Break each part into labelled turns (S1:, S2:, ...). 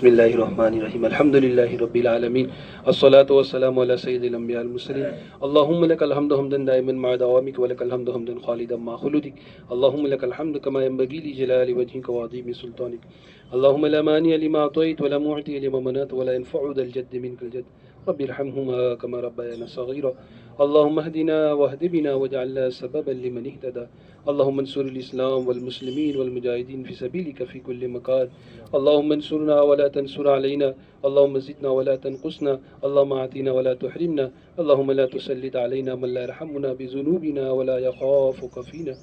S1: بسم اللہ الرحمن الرحیم الحمد للہ رب العالمین الصلاة والسلام علی سید الانبیاء المرسلین اللہم لک الحمد حمدا دائما مع دوامک ولک الحمد حمدا خالدا مع خلودک اللہم لک الحمد کما ينبغی لجلال وجهک وعظیم سلطانک اللہم لا مانع لما اعطیت ولا معطی لما منعت ولا ينفع ذا الجد منک الجد رب ارحمهما كما ربيانا صغيرا اللهم اهدنا واهد بنا واجعلنا سببا لمن اهتدى اللهم انصر الإسلام والمسلمين والمجاهدين في سبيلك في كل مكان اللهم انصرنا ولا تنصر علينا اللهم زدنا ولا تنقصنا اللهم اعطنا ولا تحرمنا اللهم لا تسلط علينا من لا يرحمنا بذنوبنا ولا يخافك فينا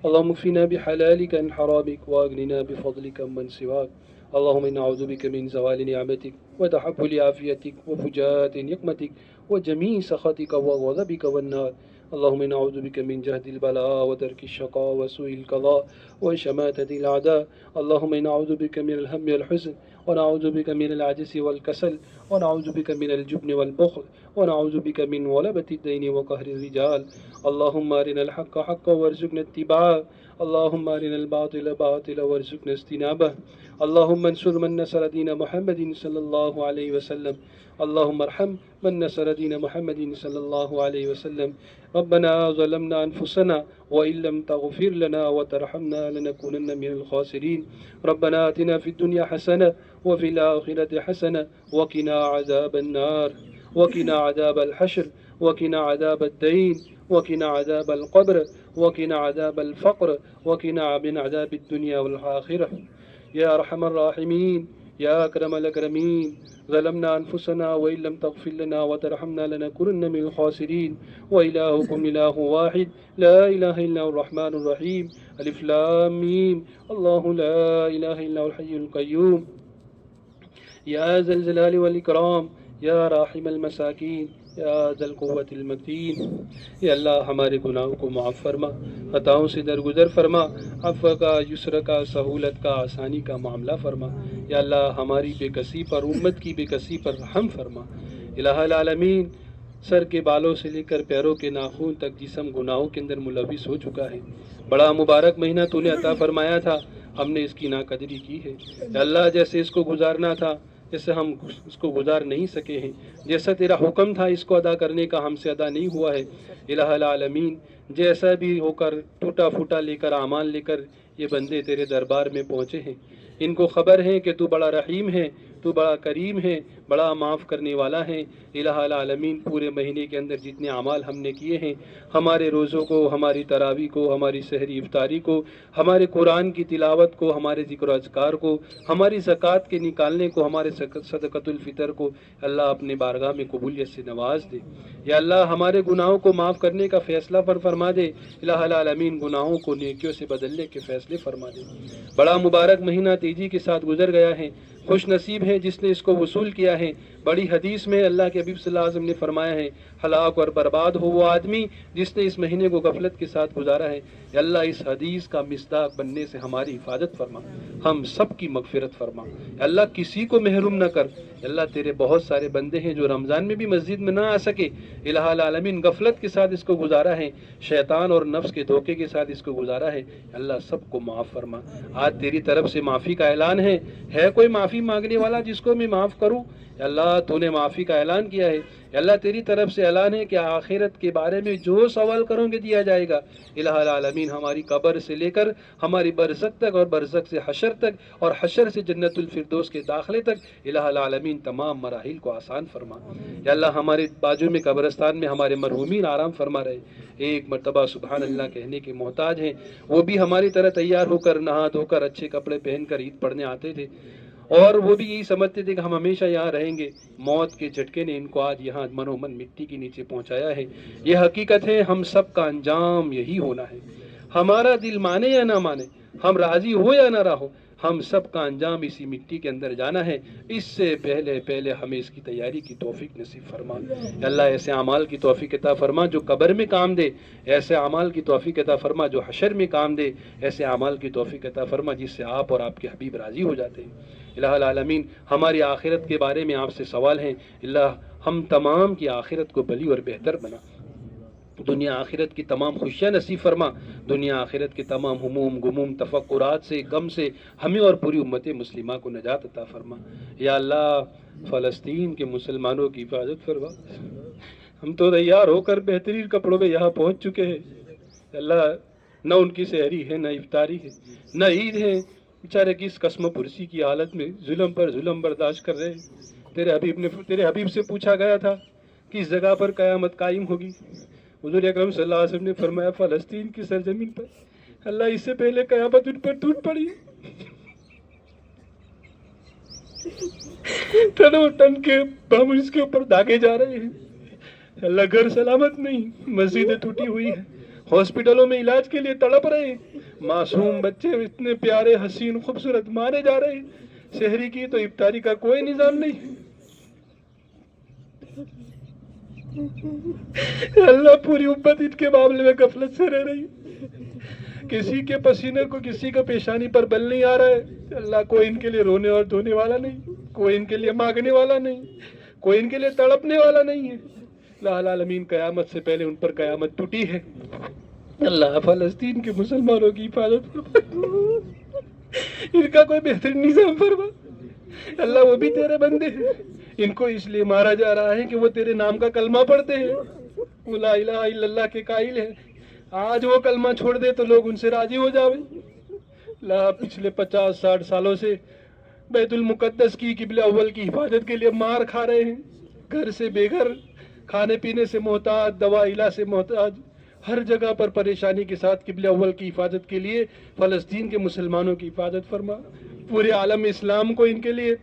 S1: اللهم اكفنا بحلالك عن حرامك واغننا بفضلك من سواك اللهم إنا نعوذ بك من زوال نعمتك وتحول عافيتك وفجاءة نقمتك وجميع سخطك وغضبك والنار اللهم إنا نعوذ بك من جهد البلاء ودرك الشقاء وسوء القضاء وشماتة الأعداء اللهم إنا نعوذ بك من الهم والحزن ونعوذ بك من العجز والكسل ونعوذ بك من الجبن والبخل ونعوذ بك من غلبة الدين وقهر الرجال اللهم أرنا الحق حقا وارزقنا اتباعه اللهم أرنا الباطل باطلا وارزقنا اجتنابه اللهم انصر من نصر دين محمد صلى الله عليه وسلم اللهم ارحم من نصر دين محمد صلى الله عليه وسلم ربنا ظلمنا أنفسنا وإن لم تغفر لنا وترحمنا لنكونن من الخاسرين ربنا آتنا في الدنيا حسنة وفي الآخرة حسنة وقنا عذاب النار وقنا عذاب الحشر وقنا عذاب الدين وقنا عذاب القبر وقنا عذاب الفقر وقنا من عذاب الدنيا والآخرة يا أرحم الراحمين يا أكرم الأكرمين ظلمنا أنفسنا وإن لم تغفر لنا وترحمنا لنكونن من الخاسرين وإلهكم إله واحد لا إله إلا هو الرحمن الرحيم ألف لام ميم الله لا إله إلا هو الحي القيوم يا ذا الجلال والإكرام یا راحم المساکین یا ذا القوة المتین یا اللہ ہمارے گناہوں کو معاف فرما خطاؤں سے درگزر فرما عفو کا یسر کا سہولت کا آسانی کا معاملہ فرما یا اللہ ہماری بے کسی پر امت کی بے کسی پر رحم فرما الہ العالمین سر کے بالوں سے لے کر پیروں کے ناخن تک جسم گناہوں کے اندر ملوث ہو چکا ہے بڑا مبارک مہینہ تو نے عطا فرمایا تھا ہم نے اس کی ناقدری کی ہے یا اللہ جیسے اس کو گزارنا تھا جیسے ہم اس کو گزار نہیں سکے ہیں جیسا تیرا حکم تھا اس کو ادا کرنے کا ہم سے ادا نہیں ہوا ہے الہ العالمین جیسا بھی ہو کر ٹوٹا پھوٹا لے کر اعمال لے کر یہ بندے تیرے دربار میں پہنچے ہیں ان کو خبر ہے کہ تو بڑا رحیم ہے تو بڑا کریم ہے بڑا معاف کرنے والا ہے الہ العالمین پورے مہینے کے اندر جتنے اعمال ہم نے کیے ہیں ہمارے روزوں کو ہماری تراویح کو ہماری سحری افطاری کو ہمارے قرآن کی تلاوت کو ہمارے ذکر و اذکار کو ہماری زکوٰۃ کے نکالنے کو ہمارے صدقۃ الفطر کو اللہ اپنے بارگاہ میں قبولیت سے نواز دے یا اللہ ہمارے گناہوں کو معاف کرنے کا فیصلہ فرما دے الہ العالمین گناہوں کو نیکیوں سے بدلنے کے فیصلے فرما دے بڑا مبارک مہینہ تیزی کے ساتھ گزر گیا ہے خوش نصیب ہے جس نے اس کو وصول کیا ہے بڑی حدیث میں اللہ کے حبیب صلی اللہ علیہ وسلم نے فرمایا ہے ہلاک اور برباد ہو وہ آدمی جس نے اس مہینے کو غفلت کے ساتھ گزارا ہے یا اللہ اس حدیث کا مصداق بننے سے ہماری حفاظت فرما ہم سب کی مغفرت فرما یا اللہ کسی کو محروم نہ کر یا اللہ تیرے بہت سارے بندے ہیں جو رمضان میں بھی مسجد میں نہ آ سکے الہ العالمین غفلت کے ساتھ اس کو گزارا ہے شیطان اور نفس کے دھوکے کے ساتھ اس کو گزارا ہے یا اللہ سب کو معاف فرما آج تیری طرف سے معافی کا اعلان ہے کوئی معافی مانگنے والا جس کو میں معاف کروں یا اللہ تو نے معافی کا اعلان کیا ہے یا اللہ تیری طرف سے اعلان ہے کہ آخرت کے بارے میں جو سوال کرو گے دیا جائے گا الہ العالمین ہماری قبر سے لے کر ہماری برزخ تک اور برزخ سے حشر تک اور حشر سے جنت الفردوس کے داخلے تک الہ العالمین تمام مراحل کو آسان فرما یا اللہ ہمارے بازو میں قبرستان میں ہمارے مرحومین آرام فرما رہے ایک مرتبہ سبحان اللہ کہنے کے محتاج ہیں وہ بھی ہماری طرح تیار ہو کر نہا دھو کر اچھے کپڑے پہن کر عید پڑھنے آتے تھے اور وہ بھی یہی سمجھتے تھے کہ ہم ہمیشہ یہاں رہیں گے موت کے جھٹکے نے ان کو آج یہاں منو من مٹی کے نیچے پہنچایا ہے یہ حقیقت ہے ہم سب کا انجام یہی ہونا ہے ہمارا دل مانے یا نہ مانے ہم راضی ہو یا نہ رہو ہم سب کا انجام اسی مٹی کے اندر جانا ہے اس سے پہلے ہمیں اس کی تیاری کی توفیق نصیب فرما یا اللہ ایسے اعمال کی توفیق عطا فرما جو قبر میں کام دے ایسے اعمال کی توفیق عطا فرما جو حشر میں کام دے ایسے اعمال کی توفیق عطا فرما جس سے آپ اور آپ کے حبیب راضی ہو جاتے ہیں الہ العالمین ہماری آخرت کے بارے میں آپ سے سوال ہیں اللہ ہم تمام کی آخرت کو بلی اور بہتر بنا دنیا آخرت کی تمام خوشیاں نصیب فرما، دنیا آخرت کے تمام ہموم گموم تفکرات سے غم سے ہمیں اور پوری امت مسلمہ کو نجات عطا فرما۔ یا اللہ فلسطین کے مسلمانوں کی حفاظت فرما۔ ہم تو تیار ہو کر بہترین کپڑوں میں یہاں پہنچ چکے ہیں، اللہ نہ ان کی سحری ہے نہ افطاری ہے نہ عید ہے، بیچارے کس قسم پرسی کی حالت میں ظلم پر ظلم برداشت کر رہے ہیں۔ تیرے حبیب سے پوچھا گیا تھا کس جگہ پر قیامت قائم ہوگی، حضور اکرم صلی اللہ علیہ وسلم نے فرمایا فلسطین کی سرزمین پر۔ اللہ اس سے پہلے قیامت ان پر ٹوٹ پڑی، ٹنوں ٹن کے بم اس کے اوپر داغے جا رہے ہیں۔ اللہ گھر سلامت نہیں، مسجدیں ٹوٹی ہوئی ہیں، ہاسپٹلوں میں علاج کے لیے تڑپ رہے ہیں، معصوم بچے اتنے پیارے حسین خوبصورت مارے جا رہے ہیں، شہری کی تو افطاری کا کوئی نظام نہیں۔ اللہ پوری امت ان کے معاملے میں غفلت سے رہ رہی، کسی کے پسینے کو کسی کا پیشانی پر بل نہیں آ رہا ہے۔ اللہ کوئی ان کے لیے رونے اور دھونے والا نہیں، کوئی ان کے لیے مانگنے والا نہیں، کوئی ان کے لیے تڑپنے والا نہیں ہے۔ اللہ العالمین قیامت سے پہلے ان پر قیامت ٹوٹی ہے۔ اللہ فلسطین کے مسلمانوں کی حفاظت فرما، ان کا کوئی بہترین نظام فرما۔ اللہ وہ بھی تیرے بندے ہیں، ان کو اس لیے مارا جا رہا ہے کہ وہ تیرے نام کا کلمہ پڑھتے ہیں، وہ لا الہ الا اللہ کے قائل ہیں۔ آج وہ کلمہ چھوڑ دے تو لوگ ان سے راضی ہو جاوے۔ اللہ پچھلے 50-60 سالوں سے بیت المقدس کی قبلہ اول کی حفاظت کے لیے مار کھا رہے ہیں، گھر سے بے گھر، کھانے پینے سے محتاج، دوا علاج سے محتاج، ہر جگہ پر پریشانی کے ساتھ قبلہ اول کی حفاظت کے لیے فلسطین کے مسلمانوں کی حفاظت فرما، پورے عالم اسلام کو ان کے لیے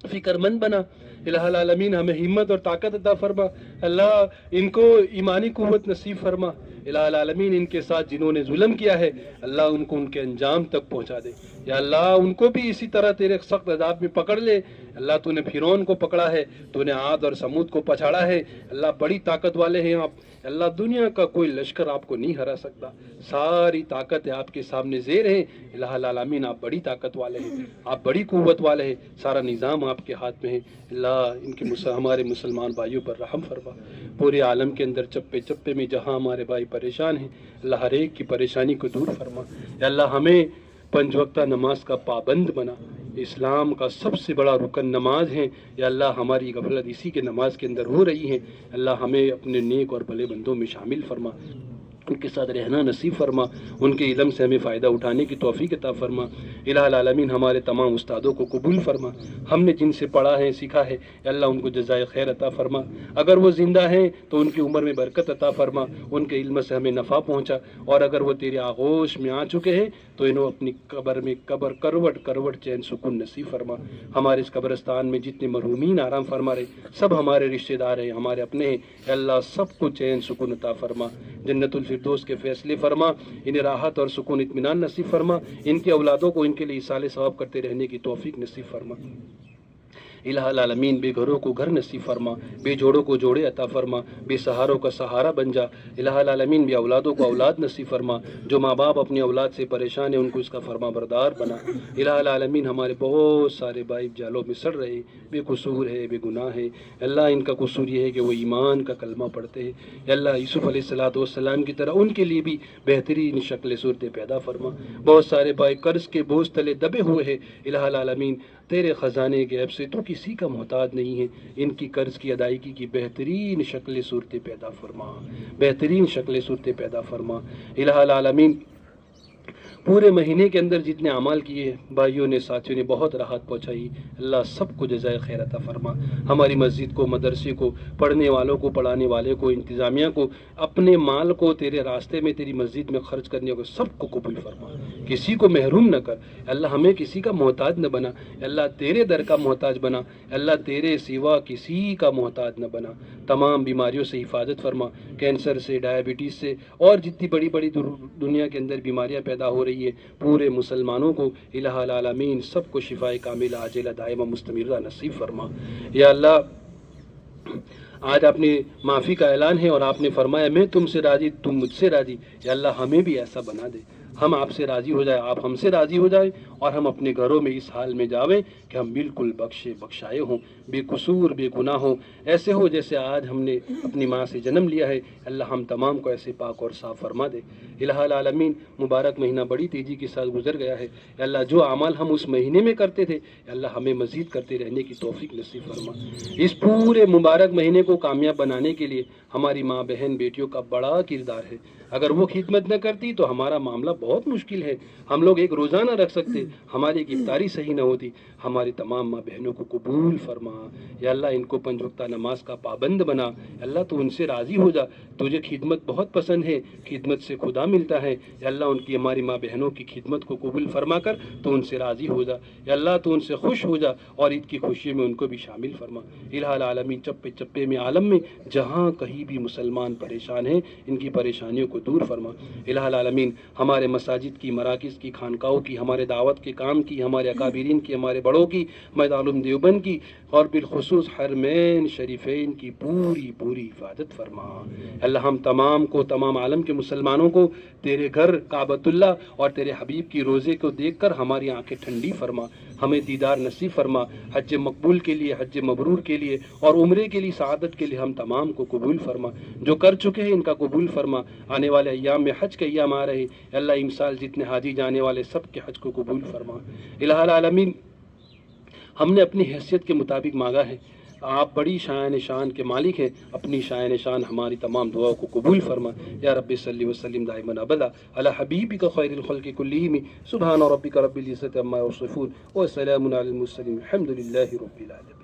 S1: فکر مند بنا۔ الہ العالمین ہمیں ہمت اور طاقت عطا فرما، اللہ ان کو ایمانی قوت نصیب فرما۔ الہ العالمین ان کے ساتھ جنہوں نے ظلم کیا ہے اللہ ان کو ان کے انجام تک پہنچا دے، یا اللہ ان کو بھی اسی طرح تیرے سخت عذاب میں پکڑ لے۔ اللہ تو نے فرعون کو پکڑا ہے، تو نے عاد اور سمود کو پچھاڑا ہے، اللہ بڑی طاقت والے ہیں آپ، اللہ دنیا کا کوئی لشکر آپ کو نہیں ہرا سکتا، ساری طاقت ہے آپ کے سامنے زیر ہے۔ الہ العالمین آپ بڑی طاقت والے ہیں، آپ بڑی قوت والے ہیں، سارا نظام آپ کے ہاتھ میں ہے۔ اللہ ان کے ہمارے مسلمان بھائیوں پر رحم فرما، پورے عالم کے اندر چپے چپے میں جہاں ہمارے بھائی پریشان ہیں اللہ ہر ایک کی پریشانی کو دور فرما۔ یا اللہ ہمیں 5 وقتہ نماز کا پابند بنا، اسلام کا سب سے بڑا رکن نماز ہے، یا اللہ ہماری غفلت اسی کے نماز کے اندر ہو رہی ہے، اللہ ہمیں اپنے نیک اور بھلے بندوں میں شامل فرما، ان کے ساتھ رہنا نصیب فرما، ان کے علم سے ہمیں فائدہ اٹھانے کی توفیق عطا فرما۔ الہ العالمین ہمارے تمام استادوں کو قبول فرما، ہم نے جن سے پڑھا ہے سیکھا ہے یا اللہ ان کو جزائے خیر عطا فرما، اگر وہ زندہ ہیں تو ان کی عمر میں برکت عطا فرما، ان کے علم سے ہمیں نفع پہنچا، اور اگر وہ تیرے آغوش میں آ چکے ہیں تو انہوں اپنی قبر میں کروٹ کروٹ چین سکون نصیب فرما۔ ہمارے اس قبرستان میں جتنے مرحومین آرام فرما رہے سب ہمارے رشتہ دار ہیں، ہمارے اپنے ہیں، یا اللہ سب کو چین سکون عطا فرما، جنت الفردوس کے فیصلے فرما، انہیں راحت اور سکون اطمینان نصیب فرما، ان کے اولادوں کو ان کے لیے ایصال ثواب کرتے رہنے کی توفیق نصیب فرما۔ الہ العالمین بے گھروں کو گھر نصیب فرما، بے جوڑوں کو جوڑے عطا فرما، بے سہاروں کا سہارا بن جا۔ الہ العالمین بے اولادوں کو اولاد نصیب فرما، جو ماں باپ اپنی اولاد سے پریشان ہیں ان کو اس کا فرما بردار بنا۔ الہ العالمین ہمارے بہت سارے بھائی جالوں میں سڑ رہے ہیں، بے قصور ہے، بے گناہ ہے، اللہ ان کا قصور یہ ہے کہ وہ ایمان کا کلمہ پڑھتے ہیں، یا اللہ یوسف علیہ السلام کی طرح ان کے لیے بھی بہترین شکل صورت پیدا فرما۔ بہت سارے بھائی قرض کے بوجھ تلے دبے ہوئے ہیں، الہ العالمین تیرے خزانے کے عیب سے تو کسی کا محتاج نہیں ہے، ان کی قرض کی ادائیگی کی بہترین شکل صورت پیدا فرما، بہترین شکل صورت پیدا فرما۔ الہ العالمین پورے مہینے کے اندر جتنے اعمال کیے بھائیوں نے ساتھیوں نے بہت راحت پہنچائی، اللہ سب کو جزائے خیر عطا فرما۔ ہماری مسجد کو، مدرسے کو، پڑھنے والوں کو، پڑھانے والے کو، انتظامیہ کو، اپنے مال کو تیرے راستے میں تیری مسجد میں خرچ کرنے کو سب کو قبول فرما، کسی کو محروم نہ کر، اللہ ہمیں کسی کا محتاج نہ بنا، اللہ تیرے در کا محتاج بنا، اللہ تیرے سوا کسی کا محتاج نہ بنا۔ تمام بیماریوں سے حفاظت فرما، کینسر سے، ڈائبٹیز سے، اور جتنی بڑی بڑی دنیا کے اندر بیماریاں پیدا ہو رہی ہے پورے مسلمانوں کو الہ العالمین سب کو شفائے کاملہ عاجلہ دائمہ مستمرہ نصیب فرما۔ یا اللہ آج آپ نے معافی کا اعلان ہے اور آپ نے فرمایا میں تم سے راضی تم مجھ سے راضی، یا اللہ ہمیں بھی ایسا بنا دے، ہم آپ سے راضی ہو جائے، آپ ہم سے راضی ہو جائے، اور ہم اپنے گھروں میں اس حال میں جاویں کہ ہم بالکل بخشے بخشائے ہوں، بے قصور بے گناہ ہوں، ایسے ہو جیسے آج ہم نے اپنی ماں سے جنم لیا ہے۔ اللہ ہم تمام کو ایسے پاک اور صاف فرما دے۔ الہ العالمین، مبارک مہینہ بڑی تیزی کے ساتھ گزر گیا ہے۔ اللہ جو اعمال ہم اس مہینے میں کرتے تھے، اللہ ہمیں مزید کرتے رہنے کی توفیق نصیب فرما۔ اس پورے مبارک مہینے کو کامیاب بنانے کے لیے ہماری ماں بہن بیٹیوں کا بڑا کردار ہے۔ اگر وہ خدمت نہ کرتی تو ہمارا معاملہ بہت مشکل ہے۔ ہم لوگ ایک روزہ نہ رکھ سکتے، ہماری ایک افطاری صحیح نہ ہوتی۔ ہماری تمام ماں بہنوں کو قبول فرما یا اللہ، ان کو 5 وقتہ نماز کا پابند بنا۔ اللہ تو ان سے راضی ہو جا، تجھے خدمت بہت پسند ہے، خدمت سے خدا ملتا ہے۔ یا اللہ ان کی ہماری ماں بہنوں کی خدمت کو قبول فرما کر تو ان سے راضی ہو جا۔ یا اللہ تو ان سے خوش ہو جا اور عید کی خوشی میں ان کو بھی شامل فرما۔ الہ العالمین، چپے چپے میں عالم میں جہاں کہیں بھی مسلمان پریشان ہیں، ان کی پریشانیوں کو دور فرما۔ الہ العالمین، ہمارے مساجد کی، مراکز کی، خانقاہوں کی، ہمارے دعوت کے کام کی، ہمارے اکابرین کی، ہمارے بڑوں کی، دارالعلوم دیوبند کی، اور بالخصوص حرمین شریفین کی پوری پوری حفاظت فرما۔ اللہ ہم تمام کو، تمام عالم کے مسلمانوں کو تیرے گھر کعبۃ اللہ اور تیرے حبیب کی روزے کو دیکھ کر ہماری آنکھیں ٹھنڈی فرما، ہمیں دیدار نصیب فرما۔ حج مقبول کے لیے، حج مبرور کے لیے اور عمرے کے لیے، سعادت کے لیے ہم تمام کو قبول فرما۔ جو کر چکے ہیں ان کا قبول فرما۔ آنے والے ایام میں حج کے ایام آ رہے ہیں، اللہ ان سال جتنے حاجی جانے والے سب کے حج کو قبول فرما۔ الہ العالمین، ہم نے اپنی حیثیت کے مطابق مانگا ہے، آپ بڑی شان شان کے مالک ہیں، اپنی شان شان ہماری تمام دعاؤں کو قبول فرما۔ یا رب صلی وسلم دائما ابدا علی حبیبک خیر الخلق کلہم، سبحان ربک رب العزۃ عما یصفون وسلام علی المرسلین، الحمد للہ رب العالمین۔